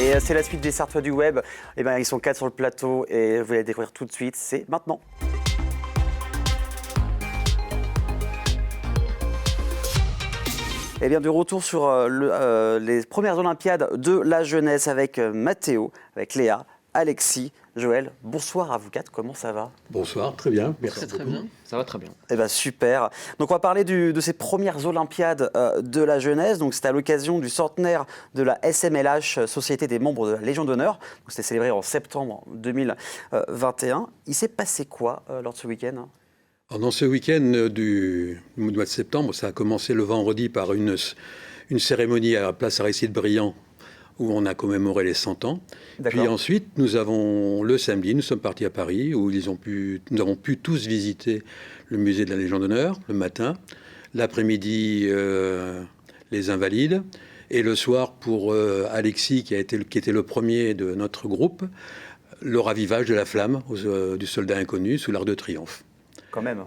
Et c'est la suite des Sartois du web. Eh ben, ils sont 4 sur le plateau et vous allez découvrir tout de suite. C'est maintenant. Eh bien, de retour sur les premières Olympiades de la jeunesse avec Mathéo, avec Léa, Alexis, Joël. Bonsoir à vous quatre, comment ça va? Bonsoir, très bien, merci Très beaucoup. bien, ça va très bien. Eh bien, super. Donc, on va parler de ces premières Olympiades de la jeunesse. Donc, c'était à l'occasion du centenaire de la SMLH, Société des membres de la Légion d'honneur. Donc, c'était célébré en septembre 2021. Il s'est passé quoi lors de ce week-end? Alors, dans ce week-end du mois de septembre, ça a commencé le vendredi par une cérémonie à la place Aristide-Briand où on a commémoré les 100 ans. Puis ensuite, le samedi, nous sommes partis à Paris où nous avons pu tous visiter le musée de la Légion d'honneur le matin. L'après-midi, les Invalides. Et le soir, pour Alexis, qui était le premier de notre groupe, le ravivage de la flamme du soldat inconnu sous l'Arc de Triomphe. Quand même.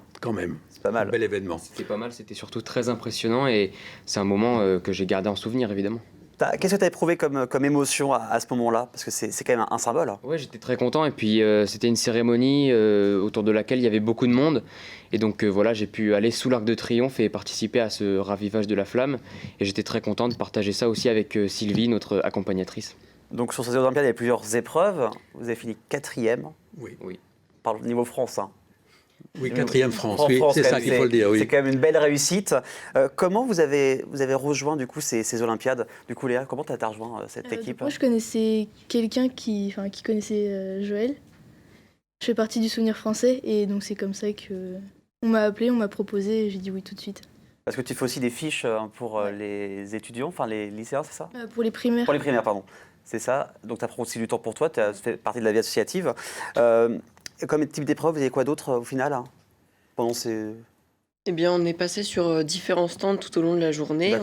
C'est pas mal. Un bel événement. C'était pas mal, c'était surtout très impressionnant et c'est un moment que j'ai gardé en souvenir évidemment. Qu'est-ce que tu as éprouvé comme émotion à ce moment-là? Parce que c'est quand même un symbole. Ouais, j'étais très content et puis c'était une cérémonie autour de laquelle il y avait beaucoup de monde. Et donc voilà, j'ai pu aller sous l'Arc de Triomphe et participer à ce ravivage de la flamme. Et j'étais très content de partager ça aussi avec Sylvie, notre accompagnatrice. Donc sur ces Olympiades, il y a plusieurs épreuves. Vous avez fini 4e. Oui. Par le niveau France. Oui, 4e France, oui, c'est ça qu'il faut le dire. Oui. C'est quand même une belle réussite. Comment vous avez rejoint du coup ces Olympiades? Du coup, Léa, comment tu as rejoint cette équipe? Moi, je connaissais quelqu'un qui connaissait Joël. Je fais partie du Souvenir français et donc c'est comme ça qu'on m'a appelé, on m'a proposé et j'ai dit oui tout de suite. Parce que tu fais aussi des fiches pour les étudiants, enfin les lycéens, c'est ça? Pour les primaires. Pour les primaires, pardon. C'est ça. Donc tu apprends aussi du temps pour toi, tu fais partie de la vie associative. Comme type d'épreuve, vous avez quoi d'autre au final pendant ces... Eh bien, on est passé sur différents stands tout au long de la journée.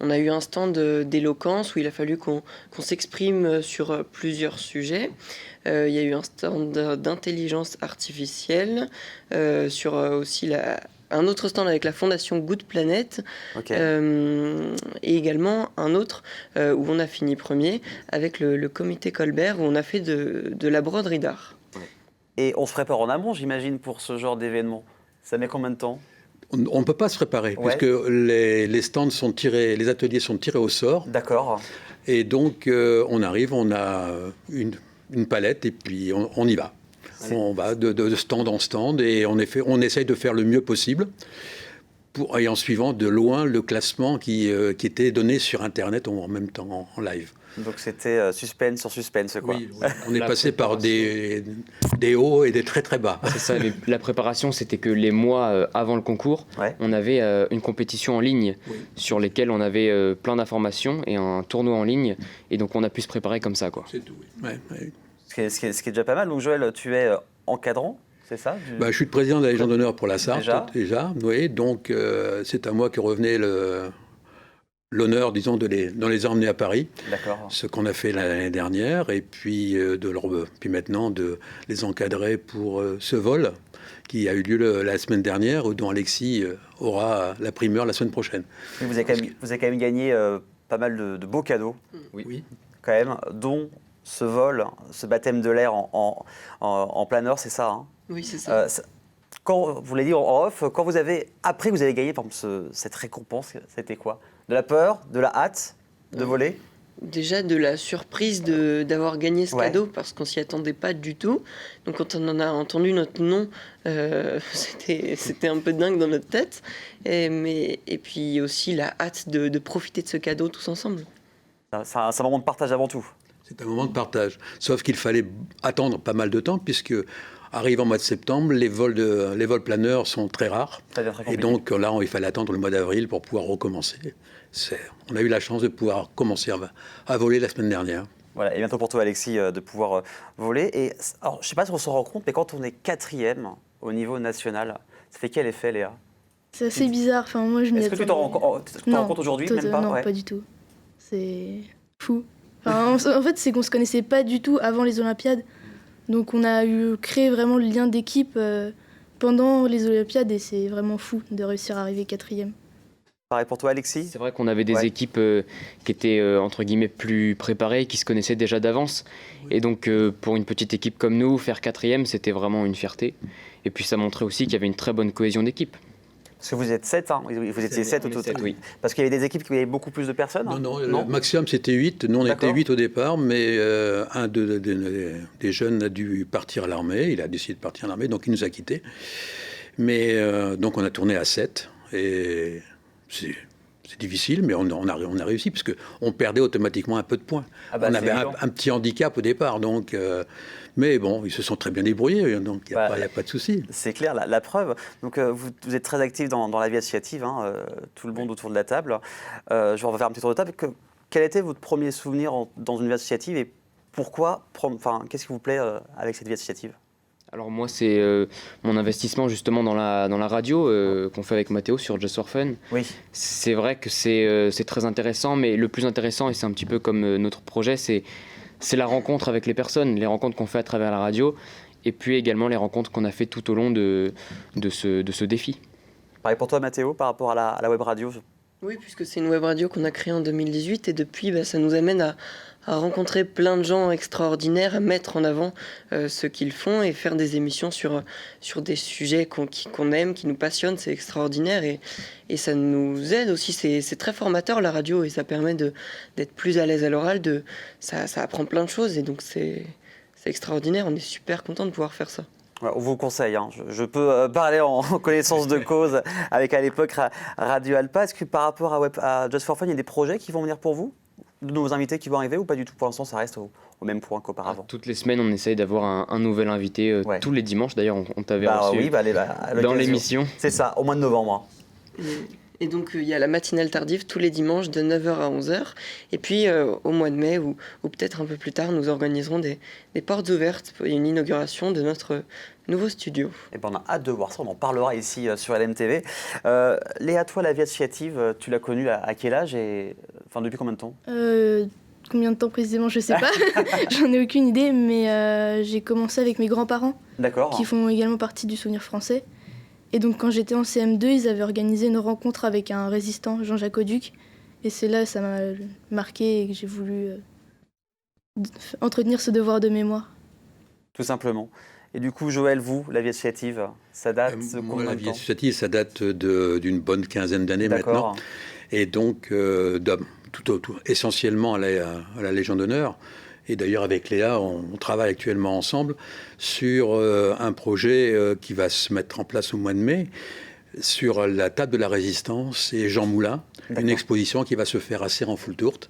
On a eu un stand d'éloquence où il a fallu qu'on s'exprime sur plusieurs sujets. Il y a eu un stand d'intelligence artificielle, sur aussi un autre stand avec la fondation Good Planet, et également un autre où on a fini premier avec le comité Colbert où on a fait de la broderie d'art. Et on se prépare en amont, j'imagine, pour ce genre d'événement. Ça met combien de temps? On ne peut pas se préparer, puisque les stands sont tirés, les ateliers sont tirés au sort. D'accord. Et donc, on arrive, on a une palette et puis on y va. On va de stand en stand et on essaye de faire le mieux possible et en suivant de loin le classement qui était donné sur Internet en même temps, en live. Donc c'était suspense sur suspense, quoi. Oui. On est passé par des hauts et des très très bas. C'est ça, la préparation, c'était que les mois avant le concours, on avait une compétition en ligne sur lesquelles on avait plein d'informations et un tournoi en ligne. Et donc on a pu se préparer comme ça, quoi. C'est tout, oui. Ouais. Ce qui est déjà pas mal. Donc Joël, tu es encadrant, c'est ça? Je suis le président de la Légion d'honneur pour la Sarthe, déjà. Oui, donc c'est à moi que revenait l'honneur, disons, de les emmener à Paris. D'accord. Ce qu'on a fait l'année dernière, et puis, puis maintenant de les encadrer pour ce vol qui a eu lieu la semaine dernière, dont Alexis aura la primeur la semaine prochaine. Mais vous avez quand même gagné pas mal de beaux cadeaux. Oui. Quand même, dont ce vol, ce baptême de l'air en planeur, c'est ça, hein? Oui, c'est ça. Quand vous l'avez dit en off, quand vous avez appris que vous avez gagné par exemple, cette récompense, c'était quoi? De la peur, de la hâte de voler? Déjà de la surprise d'avoir gagné ce cadeau parce qu'on s'y attendait pas du tout. Donc quand on en a entendu notre nom, c'était un peu dingue dans notre tête. Et puis aussi la hâte de profiter de ce cadeau tous ensemble. C'est un moment de partage avant tout. C'est un moment de partage. Sauf qu'il fallait attendre pas mal de temps puisque arrive en mois de septembre, les vols planeurs sont très rares. Et donc là, il fallait attendre le mois d'avril pour pouvoir recommencer. On a eu la chance de pouvoir commencer à voler la semaine dernière. Voilà, et bientôt pour toi, Alexis, de pouvoir voler. Et alors, je ne sais pas si on s'en rend compte, mais quand on est 4e au niveau national, ça fait quel effet, Léa? C'est assez bizarre. Enfin, moi, je m'y Est-ce que tu t'en rends compte aujourd'hui? Même pas. Non, pas du tout. C'est fou. Enfin, en fait, c'est qu'on ne se connaissait pas du tout avant les Olympiades. Donc on a créé vraiment le lien d'équipe pendant les Olympiades et c'est vraiment fou de réussir à arriver 4e. Pareil pour toi, Alexis? C'est vrai qu'on avait des équipes qui étaient entre guillemets plus préparées, qui se connaissaient déjà d'avance. Et donc pour une petite équipe comme nous, faire 4e, c'était vraiment une fierté. Et puis ça montrait aussi qu'il y avait une très bonne cohésion d'équipe. Parce que vous êtes 7, hein. Vous étiez 7 au total. Oui. Parce qu'il y avait des équipes qui avaient beaucoup plus de personnes. Non, le maximum c'était 8. Nous on était 8 au départ, mais un des jeunes a dû partir à l'armée. Il a décidé de partir à l'armée, donc il nous a quittés. Mais donc on a tourné à 7. Et c'est difficile, mais on a réussi, parce qu'on perdait automatiquement un peu de points. On avait un petit handicap au départ, donc... mais bon, ils se sont très bien débrouillés, donc il n'y a pas de souci. C'est clair, la preuve. Donc vous êtes très actifs dans la vie associative, hein, tout le monde autour de la table. Je vais faire un petit tour de table. Quel était votre premier souvenir dans une vie associative et pourquoi qu'est-ce qui vous plaît avec cette vie associative? Alors moi, c'est mon investissement justement dans la radio qu'on fait avec Mathéo sur Just for Fun. Oui. C'est vrai que c'est très intéressant, mais le plus intéressant, et c'est un petit peu comme notre projet, c'est la rencontre avec les personnes, les rencontres qu'on fait à travers la radio, et puis également les rencontres qu'on a fait tout au long de ce défi. Pareil pour toi, Mathéo, par rapport à la web radio? Oui, puisque c'est une web radio qu'on a créée en 2018, et depuis, ça nous amène à rencontrer plein de gens extraordinaires, à mettre en avant ce qu'ils font et faire des émissions sur des sujets qu'on aime, qui nous passionnent. C'est extraordinaire et ça nous aide aussi. C'est très formateur, la radio, et ça permet d'être plus à l'aise à l'oral. Ça apprend plein de choses, et donc c'est extraordinaire. On est super content de pouvoir faire ça. On vous conseille, hein. Je peux parler en connaissance de cause avec à l'époque Radio Alpa. Est-ce que par rapport à Just for Fun, il y a des projets qui vont venir pour vous? De nouveaux invités qui vont arriver ou pas du tout? Pour l'instant, ça reste au même point qu'auparavant. Toutes les semaines, on essaye d'avoir un nouvel invité. Tous les dimanches, d'ailleurs, on t'avait reçu dans l'émission. C'est ça, au mois de novembre. Et donc, il y a la matinale tardive tous les dimanches de 9h à 11h. Et puis, au mois de mai, ou peut-être un peu plus tard, nous organiserons des portes ouvertes et une inauguration de notre nouveau studio. Et on a hâte de voir ça, on en parlera ici sur LMTV. Léa, toi, la vie associative, tu l'as connue à quel âge et depuis combien de temps? Combien de temps précisément, je sais pas. J'en ai aucune idée, mais j'ai commencé avec mes grands-parents, qui font également partie du Souvenir français. Et donc quand j'étais en CM2, ils avaient organisé une rencontre avec un résistant, Jean-Jacques Auduc. Et c'est là que ça m'a marqué et que j'ai voulu entretenir ce devoir de mémoire. Tout simplement. Et du coup, Joël, vous, la vie associative, ça date de combien de temps? La vie associative, ça date d'une bonne quinzaine d'années maintenant. Et donc, essentiellement à la Légion d'honneur. Et d'ailleurs, avec Léa, on travaille actuellement ensemble sur un projet qui va se mettre en place au mois de mai, sur la table de la Résistance et Jean Moulin, une exposition qui va se faire à Serran-Foultourte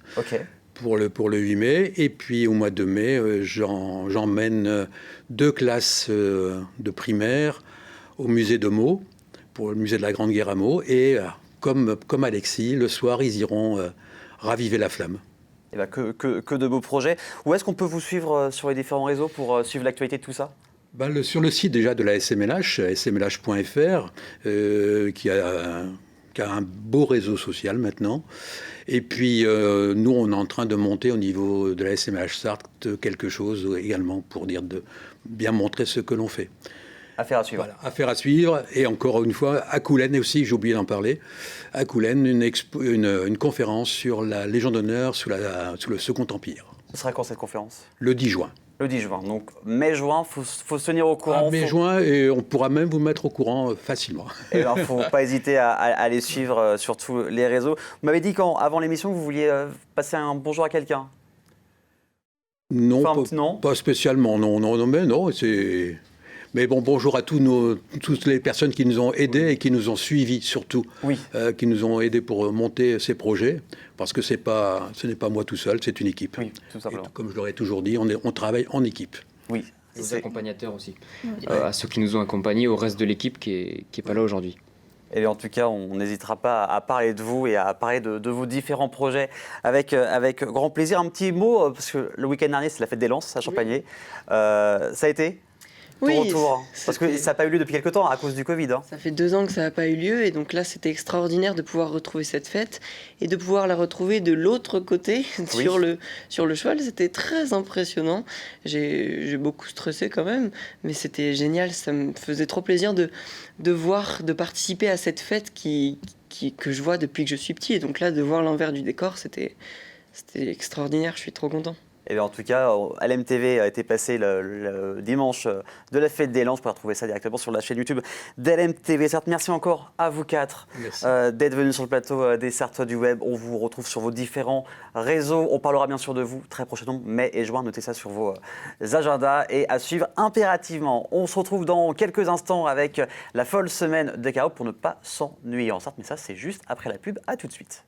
pour le 8 mai. Et puis au mois de mai, j'emmène 2 classes de primaire au musée de Meaux, pour le musée de la Grande Guerre à Meaux. Et comme Alexis, le soir, ils iront raviver la flamme. Et que de beaux projets. Où est-ce qu'on peut vous suivre sur les différents réseaux pour suivre l'actualité de tout ça? Sur le site déjà de la SMLH, smlh.fr, qui a un beau réseau social maintenant. Et puis, nous, on est en train de monter au niveau de la SMLH Sarthe quelque chose également pour de bien montrer ce que l'on fait. Affaire à suivre. Voilà, affaire à suivre. Et encore une fois, à Coulennes aussi, j'ai oublié d'en parler, à Coulennes, une conférence sur la Légion d'honneur sous le Second Empire. Ce sera quand cette conférence? Le 10 juin. Le 10 juin. Donc mai-juin, il faut se tenir au courant. Mai-juin, et on pourra même vous mettre au courant facilement. Il ne faut pas hésiter à les suivre sur tous les réseaux. Vous m'avez dit avant l'émission que vous vouliez passer un bonjour à quelqu'un? Non, pas spécialement. Non, c'est... Mais bon, bonjour à toutes les personnes qui nous ont aidés et qui nous ont suivis surtout, qui nous ont aidés pour monter ces projets, parce que ce n'est pas moi tout seul, c'est une équipe. Oui, tout simplement. Et comme je l'aurais toujours dit, on travaille en équipe. Oui. Aux accompagnateurs aussi, à ceux qui nous ont accompagnés, au reste de l'équipe qui est pas là aujourd'hui. Et en tout cas, on n'hésitera pas à parler de vous et à parler de vos différents projets avec grand plaisir. Un petit mot, parce que le week-end dernier, c'est la fête des Lances à Champagné. Ça a été retour, parce que ça n'a pas eu lieu depuis quelques temps à cause du Covid. Ça fait 2 ans que ça n'a pas eu lieu, et donc là c'était extraordinaire de pouvoir retrouver cette fête et de pouvoir la retrouver de l'autre côté, sur le cheval. C'était très impressionnant. J'ai beaucoup stressé quand même, mais c'était génial. Ça me faisait trop plaisir de participer à cette fête qui que je vois depuis que je suis petit. Et donc là, de voir l'envers du décor, c'était extraordinaire. Je suis trop content. Et bien en tout cas, LMTV a été passé le dimanche de la Fête des Lances. Vous pouvez retrouver ça directement sur la chaîne YouTube d'LMTV. Certes, merci encore à vous quatre d'être venus sur le plateau des Sartois du Web. On vous retrouve sur vos différents réseaux. On parlera bien sûr de vous très prochainement, mai et juin. Notez ça sur vos agendas et à suivre impérativement. On se retrouve dans quelques instants avec la folle semaine des carottes pour ne pas s'ennuyer en Sarthe. Mais ça, c'est juste après la pub. À tout de suite.